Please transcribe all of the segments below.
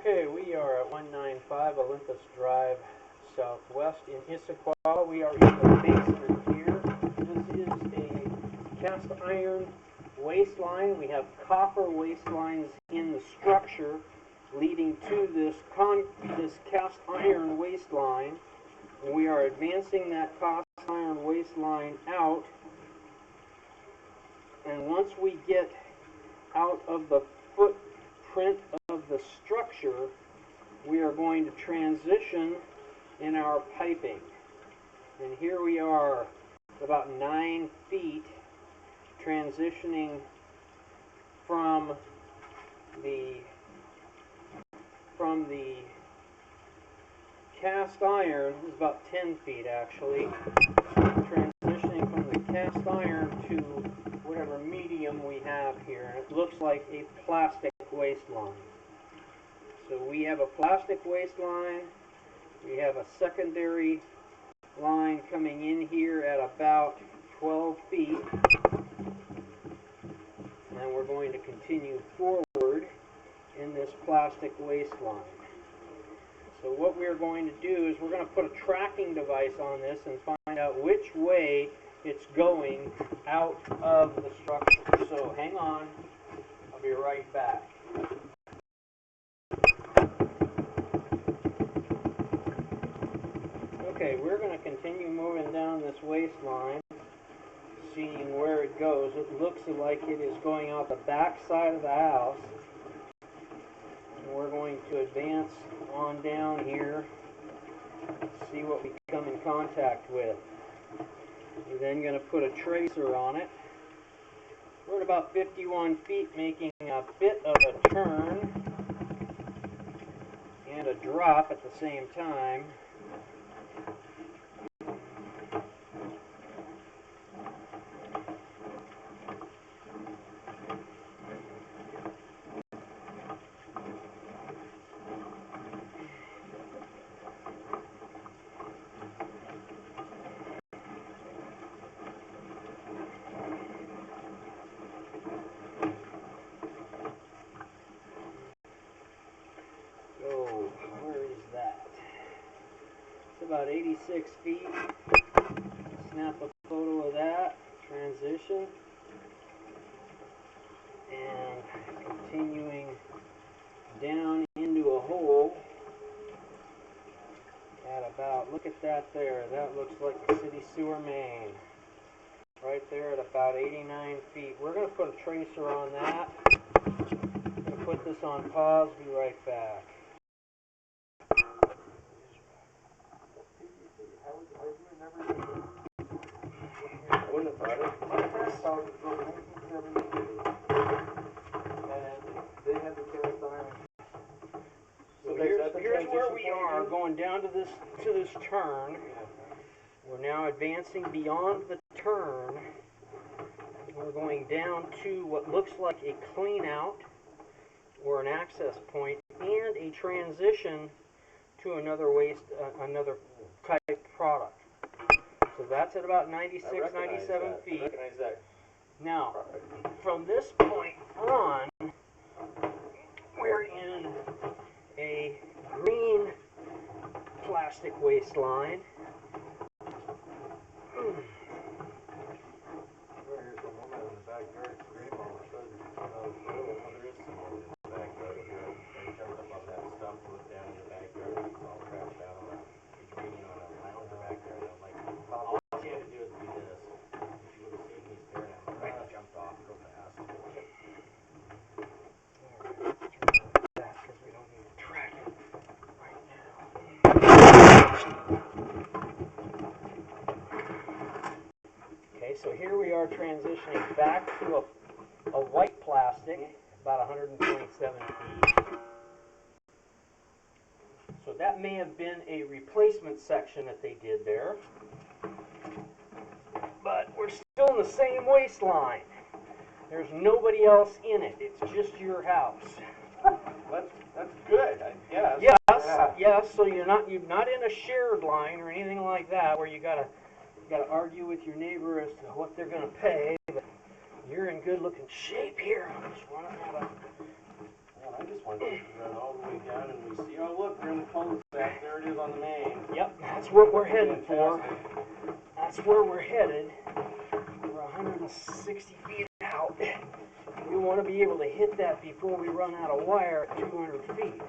Okay, we are at 195 Olympus Drive Southwest in Issaquah. We are in the basement here. This is a cast iron waistline. We have copper waistlines in the structure leading to this cast iron waistline. We are advancing that cast iron waistline out, and once we get out of the footprint of the structure, we are going to transition in our piping. And here we are about 9 feet transitioning from the cast iron. This is about 10 feet actually, transitioning from the cast iron to whatever medium we have here. It looks like a plastic waistline. So we have a plastic waistline. We have a secondary line coming in here at about 12 feet. And we're going to continue forward in this plastic waistline. So what we're going to do is we're going to put a tracking device on this and find out which way it's going out of the structure. So hang on, I'll be right back. Okay, we're going to continue moving down this waistline, seeing where it goes. It looks like it is going out the back side of the house. And we're going to advance on down here, see what we come in contact with. We're then going to put a tracer on it. We're at about 51 feet, making a bit of a turn and a drop at the same time. So, where is that? It's about 86 feet. Snap a photo of that. Transition. And continuing down into a hole at about, look at that there. That looks like the city sewer main. Right there at about 89 feet. We're going to put a tracer on that. I'm going to put this on pause, be right back. I wouldn't have thought it. My parents thought it was built in 1972. And they had the cast iron. So here's where we are, going down to this turn. We're now advancing beyond the turn. We're going down to what looks like a clean out or an access point and a transition to another another type product. So that's at about 96, 97 feet. I recognize that. Now, from this point on, we're in a green plastic waistline. Here's some woman in the backyard screaming all of a sudden. There is some woman in the backyard here. They jumped up on that stump and looked down in the backyard and it's all crashed out on a lounge in the backyard. I'm like, all she had to do is do this. She would have seen me staring at me. Right, I jumped off real fast. Because we don't need to track it right now. Okay, so here we are transitioning back to a white plastic, about 127 feet. So that may have been a replacement section that they did there. But we're still in the same waistline. There's nobody else in it. It's just your house. That's good, I guess. Yes, yes. So you're not in a shared line or anything like that where you gotta argue with your neighbor as to what they're gonna pay. But you're in good looking shape here. I'm just running out of I just wanted to run all the way down and we see, oh look, we're in the cul-de-sac, there it is on the main. Yep, that's what we're heading for. Fantastic. That's where we're headed. We're 160 feet out. We want to be able to hit that before we run out of wire at 200 feet.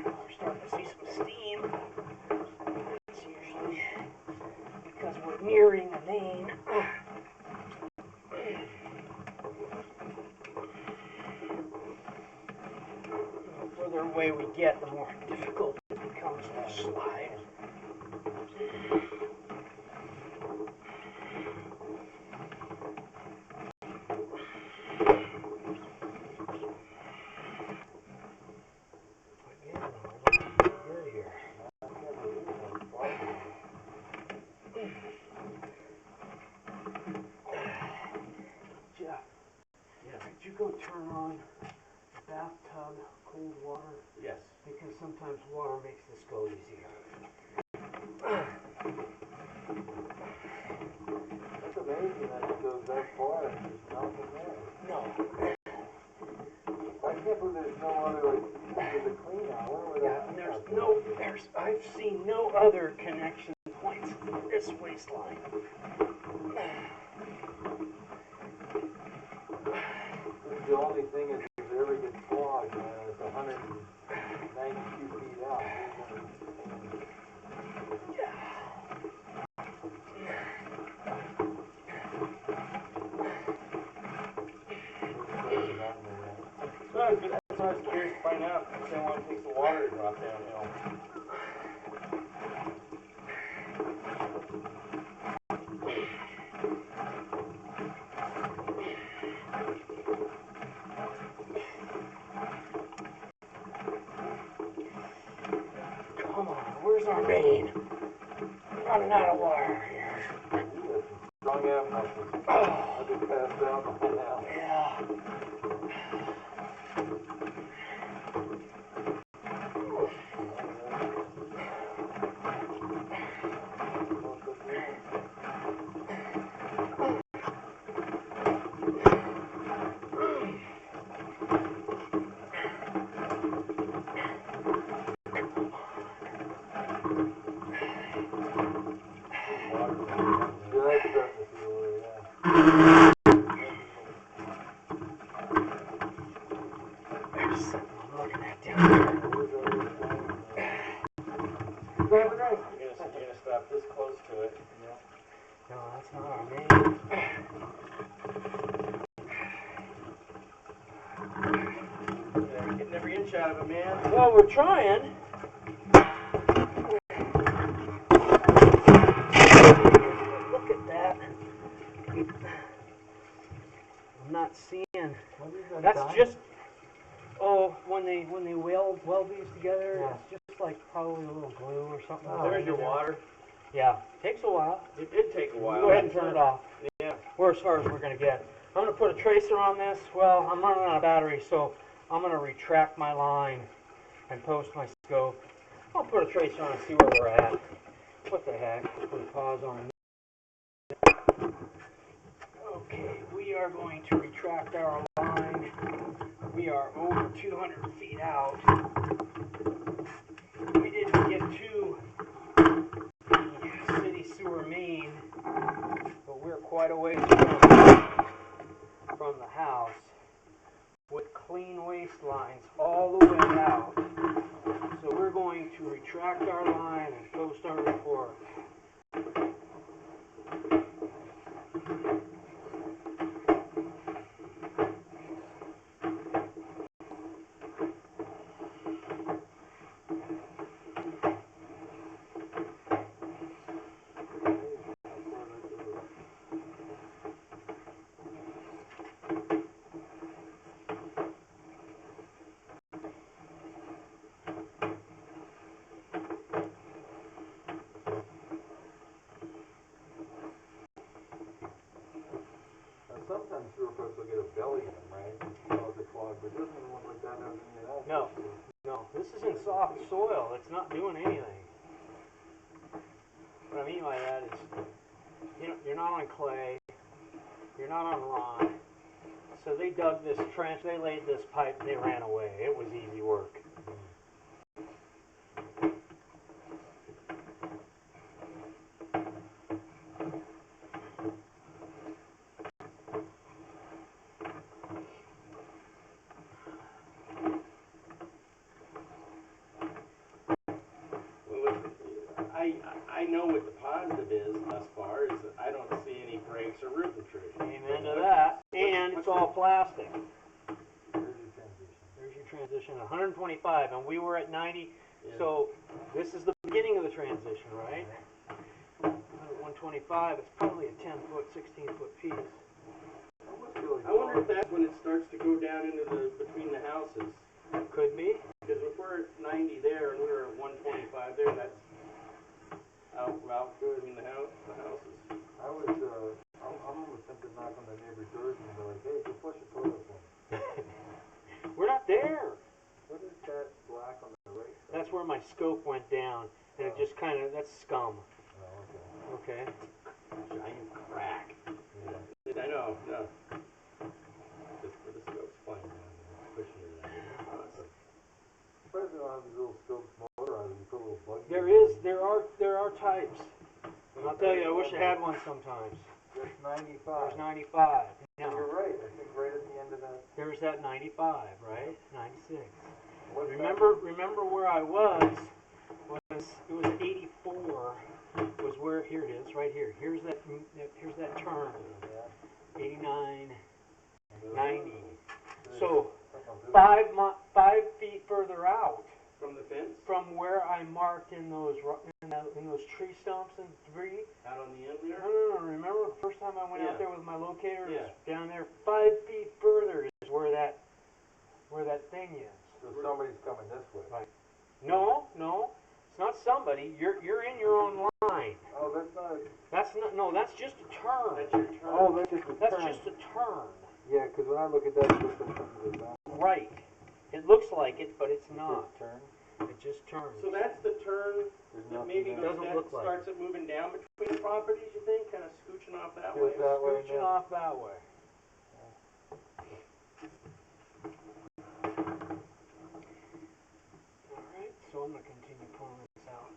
We're starting to see some steam. It's usually because we're nearing a main. The further away we get, the more difficult it becomes to slide. Again, we're looking pretty good here. Jeff, could you go turn on the bathtub cold water? Yes. Because sometimes water makes this go easier. That's amazing that it goes that far and there's nothing there. No. I can't believe there's no other, like, there's a clean out. Where would Yeah, and I've seen no other connection points to this waistline. The only thing is if it ever gets clogged, man, it's 192 feet out. That's what I was curious to find out. If someone takes the water to drop downhill. Come on, where's our main? Running out of wire here. Strong out muscles. I just passed out by now. Yeah. There's something I'm looking at down there. You're gonna stop this close to it. Yeah. No, that's not our main. Getting every inch out of it, man. Well, we're trying. Look at that. I'm not seeing. That's just when they weld these together, Yeah. it's just like probably a little glue or something. There's your water. Yeah, takes a while. It did take a while. Go ahead and turn it off. Yeah. We're as far as we're gonna get. I'm gonna put a tracer on this. Well, I'm running out of battery, so I'm gonna retract my line and post my scope. I'll put a tracer on and see where we're at. What the heck? Put a pause on. Okay, we are going to retract our line. We are over 200 feet out. We didn't get to the city sewer main, but we're quite a ways from the house with clean waistlines all the way out. So we're going to retract our line and post our report. Sometimes sewer folks will get a belly in them, right? Cause it clogged, but this one look like that doesn't even have. No. No, this is in soft soil. It's not doing anything. What I mean by that is, you know, you're not on clay, you're not on rock. So they dug this trench, they laid this pipe, and they ran away. It was easy work. Well, listen, I know what the positive is thus far, is that I don't see any breaks or root intrusion. Amen to that. And it's all plastic. There's your transition. There's your transition, 125, and we were at 90. Yeah. So this is the beginning of the transition, right? At 125, it's probably a 10-foot, 16-foot piece. I wonder if that's when it starts to go down into between the houses. Could be. Because if we're at 90 there and we're at 125 there, that's out between the houses. I was, I'm almost tempted to knock on the neighbor's doors and be like, hey, go flush the toilet for me. We're not there. What is that black on the right side? That's where my scope went down, and it just kind of, that's scum. Oh, Okay. okay. Giant crack. Yeah. I know, no. Just where the scope's playing down there, pushing it out. Surprised they don't have these little scopes motorized. You put a little bug. There are types. And I'll tell you, I wish I had one sometimes. Just 95. There's 95. Now, You're right. I think right at the end of that. there's that 95, right? 96. What's Remember where I was it was 84 was where, here it is, right here. Here's that turn. Yeah. 89, 90. So 5 feet further out From the fence? from where I marked in those tree stumps and debris. Out on the end there? No. Remember the first time I went Yeah. out there with my locator? Yeah. It was down there 5 feet further is where that thing is. So somebody's coming this way. Right. No, it's not somebody. You're in your own line. Oh, that's not. That's just a turn. That's your turn. Oh, that's just a That's turn. just a turn. Yeah, because when I look at that, it looks like something goes down. Right. It looks like it, but it's not. Just turn. It just turns. So that's the turn There's that nothing maybe there. Doesn't that look like starts it moving down between the properties, you think? Kind of scooching off that way? Goes that way. Scooching now. off that way. Alright, so I'm going to continue pulling this out.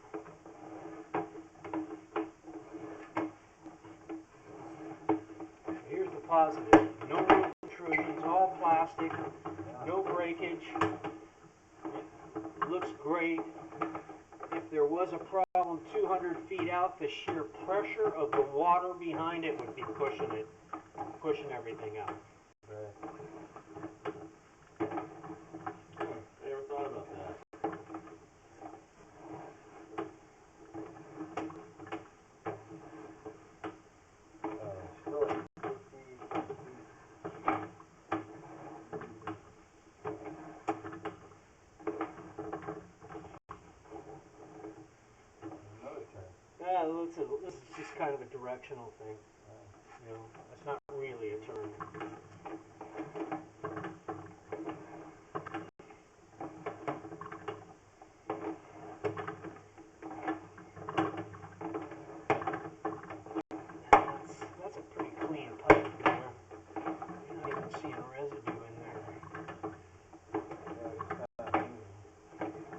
Here's the positive. No root intrusions, all plastic, no breakage. It looks great. If there was a problem 200 feet out, the sheer pressure of the water behind it would be pushing everything out. Right. I never thought about that. Still at 50. Another turn. Yeah, this is just kind of a directional thing. You know, it's not really a turn. That's a pretty clean pipe there. You're not even seeing residue in there. Yeah, it's kind of moving.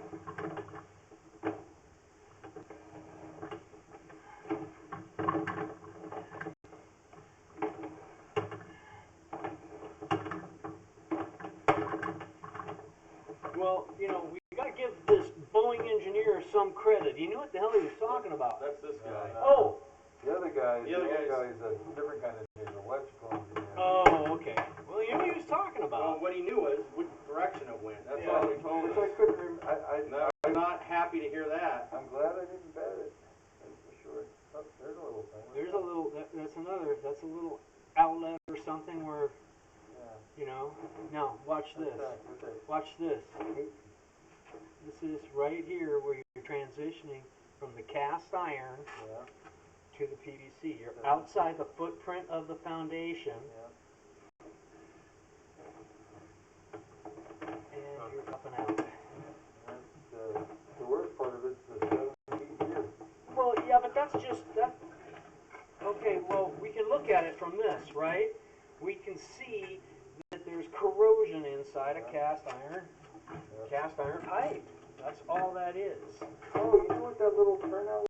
Well, you know, we got to give this Boeing engineer some credit. He knew what the hell he was talking about. That's this guy. Oh! The other guy The other guy's- is a different kind of engineer, electrical engineer. Oh, okay. Well, you knew what he was talking Well, about. what he knew was which direction it went. That's Yeah. all he told Which I us. couldn't No, I'm not happy to hear that. I'm glad I didn't bet it. That's for sure. Oh, there's a little thing. There's a little, that's a little outlet or something where, Yeah. you know. Now, watch this. What's that? Watch this. 8 This is right here where you're transitioning from the cast iron Yeah. to the PVC. You're outside the footprint of the foundation, Yeah. and you're up and out. look at it from this, right, we can see that there's corrosion inside a cast iron pipe. That's all that is. Oh, you know what that little turnout